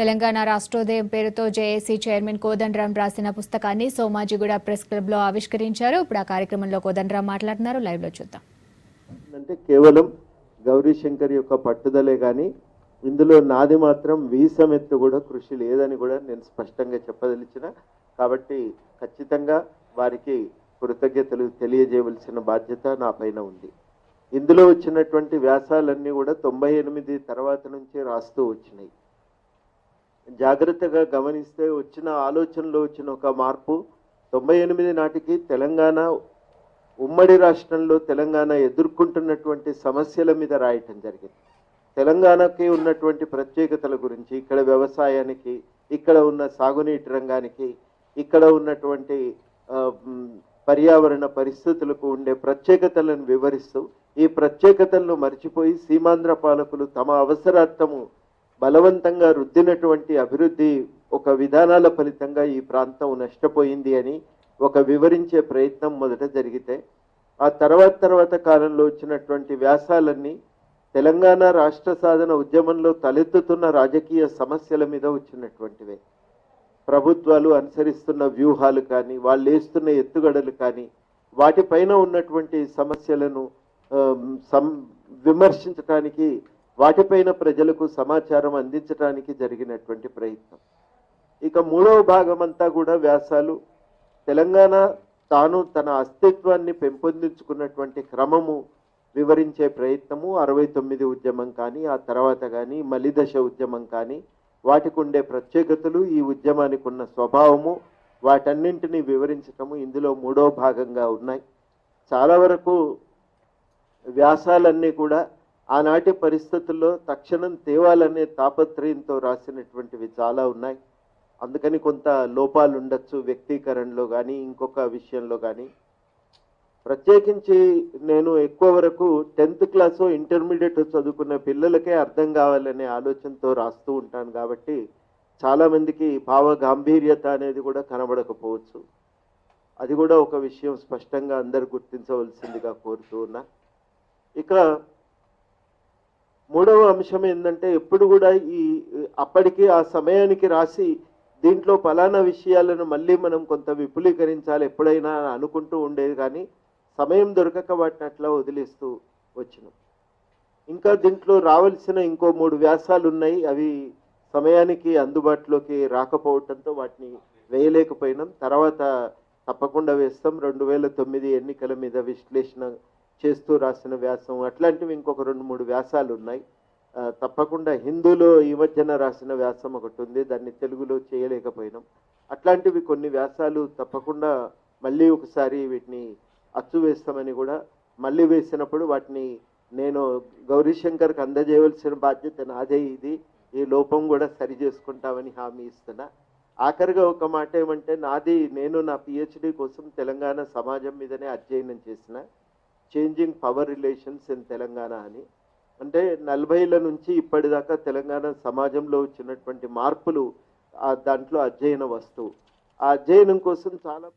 తెలంగాణ రాష్ట్రోదయం పేరుతో JAC chairman Kodandaram రాసిన పుస్తకాన్ని సోమాజిగూడ ప్రెస్ క్లబ్ లో ఆవిష్కరించారు. ఇప్పుడు ఆ కార్యక్రమంలో కోదండరాం మాట్లాడుతున్నారు. లైవ్ లో చూద్దాం. అంటే కేవలం గౌరీశంకర్ యొక్క పట్టుదలే కానీ ఇందులో నాది మాత్రం వీసమెత్తు కూడా కృషి లేదని కూడా నేను స్పష్టంగా చెప్పదలిచిన. కాబట్టి ఖచ్చితంగా వారికి కృతజ్ఞతలు తెలియజేయవలసిన బాధ్యత నా పైన ఉంది. ఇందులో వచ్చినటువంటి వ్యాసాలన్నీ కూడా 98 తర్వాత నుంచి రాస్తూ వచ్చినాయి. జాగ్రత్తగా గమనిస్తే వచ్చిన ఆలోచనలో వచ్చిన ఒక మార్పు 98 నాటికి తెలంగాణ ఉమ్మడి రాష్ట్రంలో తెలంగాణ ఎదుర్కొంటున్నటువంటి సమస్యల మీద రాయటం జరిగింది. తెలంగాణకి ఉన్నటువంటి ప్రత్యేకతల గురించి, ఇక్కడ వ్యవసాయానికి, ఇక్కడ ఉన్న సాగునీటి రంగానికి, ఇక్కడ ఉన్నటువంటి పర్యావరణ పరిస్థితులకు ఉండే ప్రత్యేకతలను వివరిస్తూ ఈ ప్రత్యేకతలను మర్చిపోయి సీమాంధ్ర పాలకులు తమ అవసరార్థము బలవంతంగా రుద్దినటువంటి అభివృద్ధి ఒక విధానాల ఫలితంగా ఈ ప్రాంతం నష్టపోయింది అని ఒక వివరించే ప్రయత్నం మొదట జరిగితే, ఆ తర్వాత కాలంలో వచ్చినటువంటి వ్యాసాలన్నీ తెలంగాణ రాష్ట్ర సాధన ఉద్యమంలో తలెత్తుతున్న రాజకీయ సమస్యల మీద వచ్చినటువంటివే. ప్రభుత్వాలు అనుసరిస్తున్న వ్యూహాలు కానీ, వాళ్ళు వేస్తున్న ఎత్తుగడలు కానీ, వాటిపైన ఉన్నటువంటి సమస్యలను విమర్శించడానికి, వాటిపైన ప్రజలకు సమాచారం అందించడానికి జరిగినటువంటి ప్రయత్నం. ఇక మూడవ భాగం అంతా కూడా వ్యాసాలు తెలంగాణ తాను తన అస్తిత్వాన్ని పెంపొందించుకున్నటువంటి క్రమము వివరించే ప్రయత్నము. 69 ఉద్యమం కానీ, ఆ తర్వాత కానీ మలిదశ ఉద్యమం కానీ, వాటికి ఉండే ప్రత్యేకతలు, ఈ ఉద్యమానికి ఉన్న స్వభావము, వాటన్నింటినీ వివరించటము ఇందులో మూడవ భాగంగా ఉన్నాయి. చాలా వరకు వ్యాసాలన్నీ కూడా ఆనాటి పరిస్థితుల్లో తక్షణం తేవాలనే తాపత్రయంతో రాసినటువంటివి చాలా ఉన్నాయి. అందుకని కొంత లోపాలు ఉండొచ్చు వ్యక్తీకరణలో కానీ, ఇంకొక విషయంలో కానీ. ప్రత్యేకించి నేను ఎక్కువ వరకు 10th క్లాసు ఇంటర్మీడియట్ చదువుకున్న పిల్లలకే అర్థం కావాలనే ఆలోచనతో రాస్తూ ఉంటాను. కాబట్టి చాలామందికి భావ గాంభీర్యత అనేది కూడా కనబడకపోవచ్చు. అది కూడా ఒక విషయం స్పష్టంగా అందరు గుర్తించవలసిందిగా కోరుతూ ఉన్నా. ఇక మూడవ అంశం ఏంటంటే, ఎప్పుడు కూడా అప్పటికి ఆ సమయానికి రాసి దీంట్లో ఫలానా విషయాలను మళ్ళీ మనం కొంత విపులీకరించాలి ఎప్పుడైనా అనుకుంటూ ఉండేది, కానీ సమయం దొరకక వాటిని అట్లా వదిలేస్తూ వచ్చినాం. ఇంకా దీంట్లో రావాల్సిన ఇంకో 3 వ్యాసాలు ఉన్నాయి. అవి సమయానికి అందుబాటులోకి రాకపోవడంతో వాటిని వేయలేకపోయినాం. తర్వాత తప్పకుండా వేస్తాం. 2009 ఎన్నికల మీద విశ్లేషణ చేస్తూ రాసిన వ్యాసం, అట్లాంటివి ఇంకొక 2-3 వ్యాసాలు ఉన్నాయి. తప్పకుండా హిందూలో ఈ మధ్యన రాసిన వ్యాసం ఒకటి ఉంది, దాన్ని తెలుగులో చేయలేకపోయినాం. అట్లాంటివి కొన్ని వ్యాసాలు తప్పకుండా మళ్ళీ ఒకసారి వీటిని అచ్చు వేస్తామని కూడా, మళ్ళీ వేసినప్పుడు వాటిని నేను గౌరీశంకర్కి అందజేయవలసిన బాధ్యత నాదే. ఈ లోపం కూడా సరి చేసుకుంటామని హామీ ఇస్తున్నా. ఆఖరిగా ఒక మాట ఏమంటే, నేను నా PhD కోసం తెలంగాణ సమాజం మీదనే అధ్యయనం చేసిన changing power relations in Telangana అని. అంటే 40ల నుంచి ఇప్పటిదాకా తెలంగాణ సమాజంలో వచ్చినటువంటి మార్పులు దాంట్లో అధ్యయన వస్తువు. ఆ అధ్యయనం కోసం చాలా